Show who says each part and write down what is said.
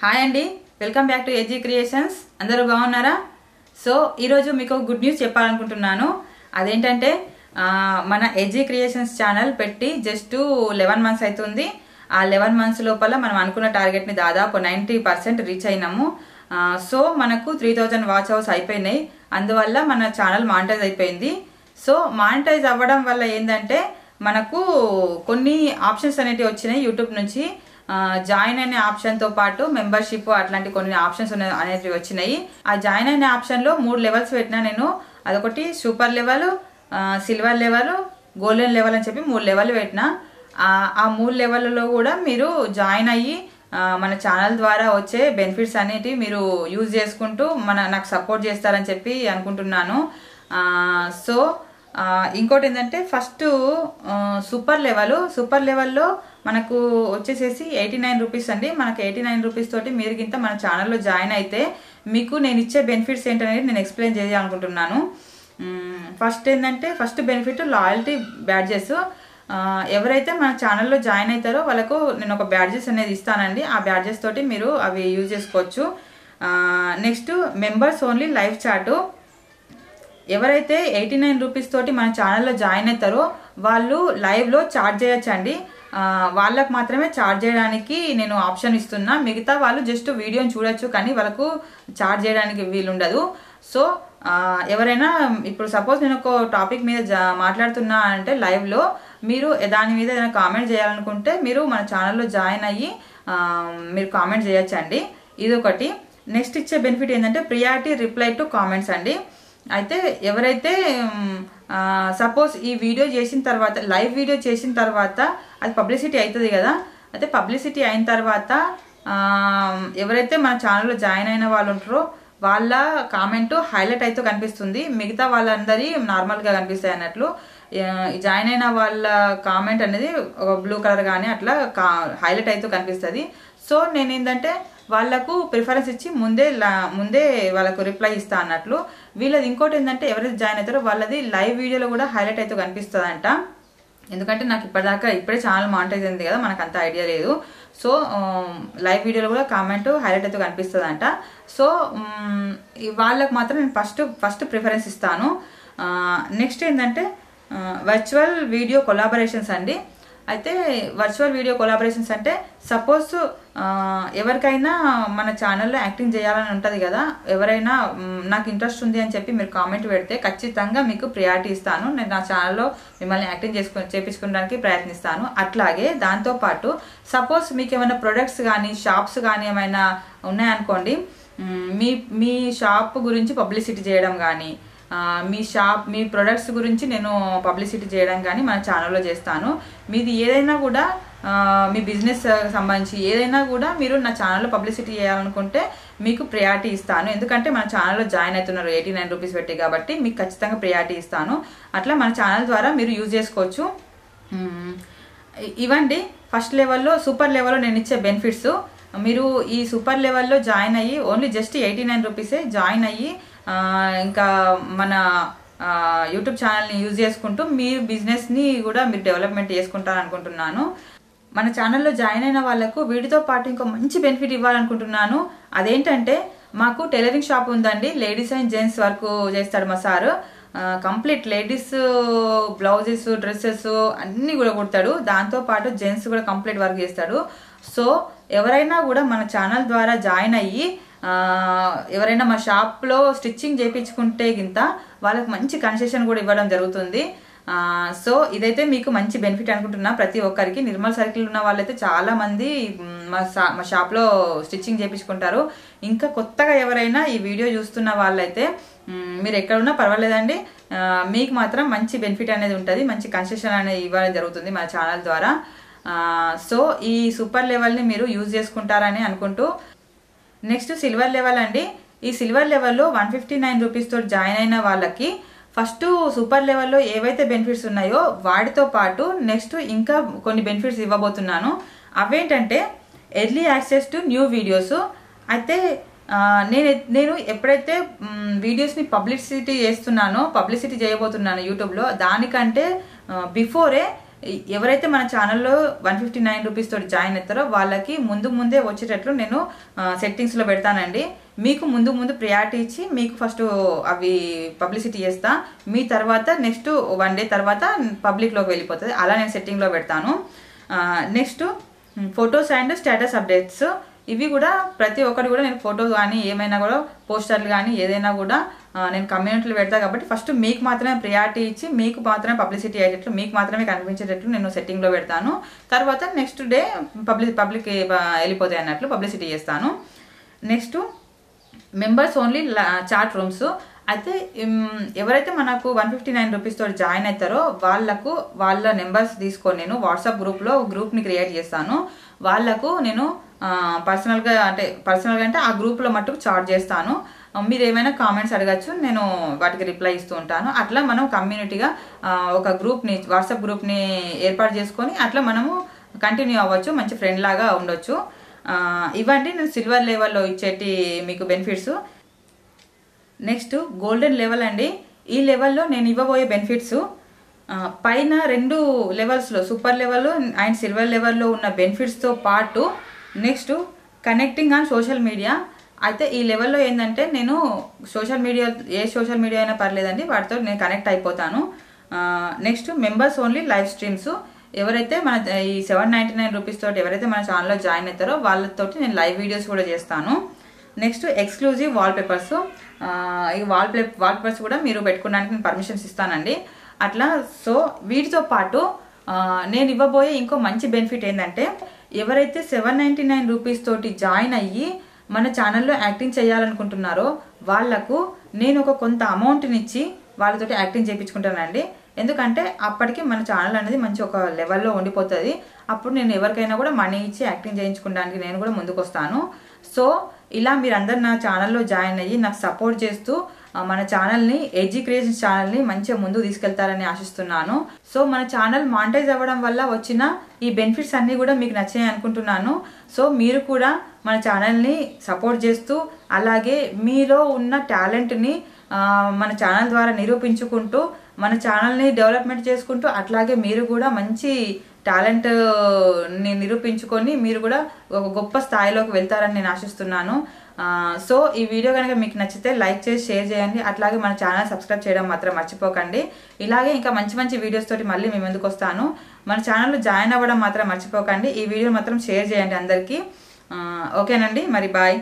Speaker 1: Hi అండి, welcome back to AG creations. అందరూ బాగున్నారా? సో ఈరోజు మీకు గుడ్ న్యూస్ చెప్పాలనుకుంటున్నాను. అదేంటంటే మన ఏజీ క్రియేషన్స్ ఛానల్ పెట్టి జస్ట్ 11 మంత్స్ అవుతుంది. ఆ 11 మంత్స్ లోపల మనం అనుకున్న టార్గెట్ని దాదాపు 90% రీచ్ అయినాము. సో మనకు 3000 వాచ్ అవర్స్ అయిపోయినాయి. అందువల్ల మన ఛానల్ మానిటైజ్ అయిపోయింది. సో మానిటైజ్ అవ్వడం వల్ల ఏంటంటే మనకు కొన్ని ఆప్షన్స్ అనేటివి వచ్చినాయి యూట్యూబ్ నుంచి. జాయిన్ అనే ఆప్షన్తో పాటు మెంబర్షిప్ అట్లాంటి కొన్ని ఆప్షన్స్ అనేవి వచ్చినాయి. ఆ జాయిన్ అనే ఆప్షన్లో 3 లెవెల్స్ పెట్టినా నేను. అదొకటి super level, silver level, golden level అని చెప్పి 3 లెవెల్ పెట్టినా. ఆ 3 లెవెల్లో కూడా మీరు జాయిన్ అయ్యి మన ఛానల్ ద్వారా వచ్చే బెనిఫిట్స్ అనేటివి మీరు యూజ్ చేసుకుంటూ నాకు సపోర్ట్ చేస్తారని చెప్పి అనుకుంటున్నాను. సో ఇంకోటి ఏంటంటే ఫస్ట్ సూపర్ లెవెల్లో మనకు వచ్చేసేసి 89 రూపీస్ అండి. మనకు 89 రూపీస్ తోటి మీరు గింత మన ఛానల్లో జాయిన్ అయితే మీకు నేను ఇచ్చే బెనిఫిట్స్ ఏంటనేది నేను ఎక్స్ప్లెయిన్ చేయాలనుకుంటున్నాను. First benefit loyalty badges. ఎవరైతే మన ఛానల్లో జాయిన్ అవుతారో వాళ్ళకు నేను ఒక బ్యాడ్జెస్ అనేది ఇస్తానండి. ఆ బ్యాడ్జెస్ తోటి మీరు అవి యూజ్ చేసుకోవచ్చు. నెక్స్ట్ మెంబర్స్ ఓన్లీ లైవ్ చాటు. ఎవరైతే 89 రూపీస్ తోటి మన ఛానల్లో జాయిన్ అవుతారో వాళ్ళు లైవ్లో చాట్ చేయొచ్చండి. వాళ్ళకు మాత్రమే చాట్ చేయడానికి నేను ఆప్షన్ ఇస్తున్నా. మిగతా వాళ్ళు జస్ట్ వీడియోని చూడొచ్చు, కానీ వాళ్ళకు చాట్ చేయడానికి వీలుండదు. సో ఎవరైనా ఇప్పుడు సపోజ్ నేను ఒక టాపిక్ మీద మాట్లాడుతున్నా అంటే లైవ్లో మీరు దాని మీద ఏదైనా కామెంట్ చేయాలనుకుంటే మీరు మన ఛానల్లో జాయిన్ అయ్యి మీరు కామెంట్ చేయొచ్చండి. ఇదొకటి. నెక్స్ట్ ఇచ్చే బెనిఫిట్ ఏంటంటే ప్రియారిటీ రిప్లై టు కామెంట్స్ అండి. అయితే ఎవరైతే సపోజ్ ఈ వీడియో చేసిన తర్వాత, లైవ్ వీడియో చేసిన తర్వాత అది పబ్లిసిటీ అవుతుంది కదా. అయితే పబ్లిసిటీ అయిన తర్వాత ఎవరైతే మన ఛానల్లో జాయిన్ అయిన వాళ్ళు ఉంటారో వాళ్ళ కామెంట్ హైలైట్ అయితే కనిపిస్తుంది. మిగతా వాళ్ళందరి నార్మల్గా కనిపిస్తాయి అన్నట్లు. జాయిన్ అయిన వాళ్ళ కామెంట్ అనేది ఒక బ్లూ కలర్ కానీ అట్లా హైలైట్ అయితే కనిపిస్తుంది. సో నేను ఏంటంటే వాళ్ళకు ప్రిఫరెన్స్ ఇచ్చి ముందే వాళ్ళకు రిప్లై ఇస్తా అన్నట్లు. వీళ్ళది ఇంకోటి ఏంటంటే ఎవరైతే జాయిన్ అవుతారో వాళ్ళది లైవ్ వీడియోలో కూడా హైలైట్ అయితే కనిపిస్తుందంట. ఎందుకంటే నాకు ఇప్పుడే ఛానల్ మానిటైజ్ అయింది కదా, మనకు అంత ఐడియా లేదు. సో లైవ్ వీడియోలో కూడా కామెంట్ హైలైట్ అయితే కనిపిస్తుందంట. సో వాళ్ళకు మాత్రం నేను ఫస్ట్ ప్రిఫరెన్స్ ఇస్తాను. నెక్స్ట్ ఏంటంటే వర్చువల్ వీడియో కొలాబరేషన్స్ అండి. అయితే వర్చువల్ వీడియో కొలాబరేషన్స్ అంటే సపోజ్ ఎవరికైనా మన ఛానల్లో యాక్టింగ్ చేయాలని ఉంటుంది కదా. ఎవరైనా నాకు ఇంట్రెస్ట్ ఉంది అని చెప్పి మీరు కామెంట్ పెడితే ఖచ్చితంగా మీకు ప్రియారిటీ ఇస్తాను. నేను నా ఛానల్లో మిమ్మల్ని యాక్టింగ్ చేయించుకోవడానికి ప్రయత్నిస్తాను. అట్లాగే దాంతోపాటు సపోజ్ మీకు ఏమైనా ప్రొడక్ట్స్ కానీ షాప్స్ కానీ ఏమైనా ఉన్నాయనుకోండి, మీ షాప్ గురించి పబ్లిసిటీ చేయడం కానీ, మీ ప్రొడక్ట్స్ గురించి నేను పబ్లిసిటీ చేయడం కానీ మన ఛానల్లో చేస్తాను. మీది ఏదైనా కూడా మీ బిజినెస్ సంబంధించి ఏదైనా కూడా మీరు నా ఛానల్లో పబ్లిసిటీ చేయాలనుకుంటే మీకు ప్రియారిటీ ఇస్తాను. ఎందుకంటే మన ఛానల్లో జాయిన్ అవుతున్నారు 89 రూపీస్ పెట్టి, కాబట్టి మీకు ఖచ్చితంగా ప్రియారిటీ ఇస్తాను. అట్లా మన ఛానల్ ద్వారా మీరు యూజ్ చేసుకోవచ్చు. ఇవండి ఫస్ట్ లెవెల్లో. సూపర్ లెవెల్లో నేను ఇచ్చే బెనిఫిట్స్. మీరు ఈ సూపర్ లెవెల్లో జాయిన్ అయ్యి ఓన్లీ జస్ట్ 89 రూపీసే జాయిన్ అయ్యి ఇంకా మన యూట్యూబ్ ఛానల్ని యూజ్ చేసుకుంటూ మీ బిజినెస్ని కూడా మీరు డెవలప్మెంట్ చేసుకుంటారనుకుంటున్నాను. మన ఛానల్లో జాయిన్ అయిన వాళ్ళకు వీటితో పాటు ఇంకో మంచి బెనిఫిట్ ఇవ్వాలనుకుంటున్నాను. అదేంటంటే మాకు టైలరింగ్ షాప్ ఉందండి. లేడీస్ అండ్ జెంట్స్ వర్క్ చేస్తాడు మా sir. Complete ladies blouses, dresses అన్నీ కూడా కుడతాడు. దాంతోపాటు జెంట్స్ కూడా కంప్లీట్ వర్క్ చేస్తాడు. సో ఎవరైనా కూడా మన ఛానల్ ద్వారా జాయిన్ అయ్యి ఎవరైనా మా షాప్లో స్టిచ్చింగ్ చేయించుకుంటే గింత వాళ్ళకి మంచి కన్సెషన్ కూడా ఇవ్వడం జరుగుతుంది. సో ఇదైతే మీకు మంచి బెనిఫిట్ అనుకుంటున్నా ప్రతి ఒక్కరికి. నిర్మల్ సర్కిల్ ఉన్న వాళ్ళైతే చాలా మంది మా షాప్లో స్టిచ్చింగ్ చేయించుకుంటారు. ఇంకా కొత్తగా ఎవరైనా ఈ వీడియో చూస్తున్న వాళ్ళైతే మీరు ఎక్కడున్నా పర్వాలేదండి, మీకు మాత్రం మంచి బెనిఫిట్ అనేది ఉంటుంది, మంచి కన్సెషన్ అనేది ఇవ్వడం జరుగుతుంది మన ఛానల్ ద్వారా. సో ఈ సూపర్ లెవెల్ని మీరు యూజ్ చేసుకుంటారని అనుకుంటూ, నెక్స్ట్ సిల్వర్ లెవెల్ అండి. ఈ సిల్వర్ లెవెల్లో 159 రూపీస్ తోటి జాయిన్ అయిన వాళ్ళకి ఫస్ట్ సూపర్ లెవెల్లో ఏవైతే బెనిఫిట్స్ ఉన్నాయో వాటితో పాటు నెక్స్ట్ ఇంకా కొన్ని బెనిఫిట్స్ ఇవ్వబోతున్నాను. అవేంటంటే early access to new videos. అయితే నేను ఎప్పుడైతే వీడియోస్ని పబ్లిసిటీ చేయబోతున్నాను యూట్యూబ్లో, దానికంటే బిఫోరే ఎవరైతే మన ఛానల్లో 159 రూపీస్ తోటి జాయిన్ అవుతారో వాళ్ళకి ముందే వచ్చేటట్లు నేను సెట్టింగ్స్లో పెడతానండి. మీకు ముందు ప్రియారిటీ ఇచ్చి మీకు ఫస్ట్ అవి పబ్లిసిటీ చేస్తా, మీ తర్వాత నెక్స్ట్ 1 డే తర్వాత పబ్లిక్లోకి వెళ్ళిపోతుంది. అలా నేను సెట్టింగ్లో పెడతాను. Next photos and status updates, ఇవి కూడా ప్రతి ఒక్కటి కూడా నేను ఫోటో కానీ ఏమైనా కూడా పోస్టర్లు కానీ ఏదైనా కూడా నేను కమ్యూనిటీలో పెడతా కాబట్టి ఫస్ట్ మీకు మాత్రమే ప్రియారిటీ ఇచ్చి మీకు మాత్రమే పబ్లిసిటీ అయ్యేటట్లు మీకు మాత్రమే కనిపించేటట్లు నేను సెట్టింగ్లో పెడతాను. తర్వాత నెక్స్ట్ డే పబ్లిక్ వెళ్ళిపోతాయి అన్నట్లు పబ్లిసిటీ చేస్తాను. Next members only chat rooms, అయితే ఎవరైతే మనకు 159 రూపీస్ తోటి జాయిన్ అవుతారో వాళ్ళ నెంబర్స్ తీసుకొని నేను వాట్సాప్ గ్రూప్ని క్రియేట్ చేస్తాను. వాళ్ళకు నేను పర్సనల్గా అంటే ఆ గ్రూప్లో మట్టుకు చాట్ చేస్తాను. మీరు ఏమైనా కామెంట్స్ అడగచ్చు, నేను వాటికి రిప్లై ఇస్తూ ఉంటాను. అట్లా మనం కమ్యూనిటీగా ఒక వాట్సాప్ గ్రూప్ని ఏర్పాటు చేసుకొని అట్లా మనము కంటిన్యూ అవ్వచ్చు, మంచి ఫ్రెండ్ లాగా ఉండొచ్చు. ఇవన్నీ నేను సిల్వర్ లెవెల్లో ఇచ్చేటి మీకు బెనిఫిట్స్. నెక్స్ట్ గోల్డెన్ లెవెల్ అండి. ఈ లెవెల్లో నేను ఇవ్వబోయే బెనిఫిట్స్ పైన 2 లెవెల్స్లో సూపర్ లెవెల్ అండ్ సిల్వర్ లెవెల్లో ఉన్న బెనిఫిట్స్తో పాటు next connecting on social media. అయితే ఈ లెవెల్లో ఏంటంటే నేను సోషల్ మీడియా అయినా పర్లేదండి, వాటితో నేను కనెక్ట్ అయిపోతాను. Next members only live streams, ఎవరైతే మన ఈ 799 రూపీస్ తోటి ఎవరైతే మన ఛానల్లో జాయిన్ అవుతారో వాళ్ళతోటి నేను లైవ్ వీడియోస్ కూడా చేస్తాను. నెక్స్ట్ ఎక్స్క్లూజివ్ వాల్పేపర్స్, ఈ వాల్పేపర్స్ కూడా మీరు పెట్టుకోవడానికి నేను పర్మిషన్స్ ఇస్తానండి. అట్లా సో వీటితో పాటు నేను ఇవ్వబోయే ఇంకో మంచి బెనిఫిట్ ఏంటంటే ఎవరైతే 799 రూపీస్ తోటి జాయిన్ అయ్యి మన ఛానల్లో యాక్టింగ్ చేయాలనుకుంటున్నారో వాళ్లకు నేను ఒక కొంత అమౌంట్ని ఇచ్చి వాళ్ళతోటి యాక్టింగ్ చేయించుకుంటానండి. ఎందుకంటే అప్పటికి మన ఛానల్ అనేది మంచి ఒక లెవెల్లో ఉండిపోతుంది. అప్పుడు నేను ఎవరికైనా కూడా మనీ ఇచ్చి యాక్టింగ్ చేయించుకోవడానికి నేను కూడా ముందుకు వస్తాను. సో ఇలా మీరందరూ నా ఛానల్లో జాయిన్ అయ్యి నాకు సపోర్ట్ చేస్తూ మన ఛానల్ని ఎడ్జి క్రియేషన్స్ ఛానల్ని మంచిగా ముందుకు తీసుకెళ్తారని ఆశిస్తున్నాను. సో మన ఛానల్ మానిటైజ్ అవ్వడం వల్ల వచ్చిన ఈ బెనిఫిట్స్ అన్నీ కూడా మీకు నచ్చాయి అనుకుంటున్నాను. సో మీరు కూడా మన ఛానల్ని సపోర్ట్ చేస్తూ అలాగే మీలో ఉన్న టాలెంట్ని మన ఛానల్ ద్వారా నిరూపించుకుంటూ మన ఛానల్ని డెవలప్మెంట్ చేసుకుంటూ అట్లాగే మీరు కూడా మంచి టాలెంట్ని నిరూపించుకొని మీరు కూడా ఒక గొప్ప స్థాయిలోకి వెళ్తారని నేను ఆశిస్తున్నాను. సో ఈ వీడియో కనుక మీకు నచ్చితే లైక్ చేసి షేర్ చేయండి. అట్లాగే మన ఛానల్ సబ్స్క్రైబ్ చేయడం మాత్రం మర్చిపోకండి. ఇలాగే ఇంకా మంచి వీడియోస్ తోటి మళ్ళీ మీ ముందుకు వస్తాను. మన ఛానల్లో జాయిన్ అవ్వడం మాత్రం మర్చిపోకండి. ఈ వీడియో మాత్రం షేర్ చేయండి అందరికీ. ఓకేనండి, మరి బాయ్.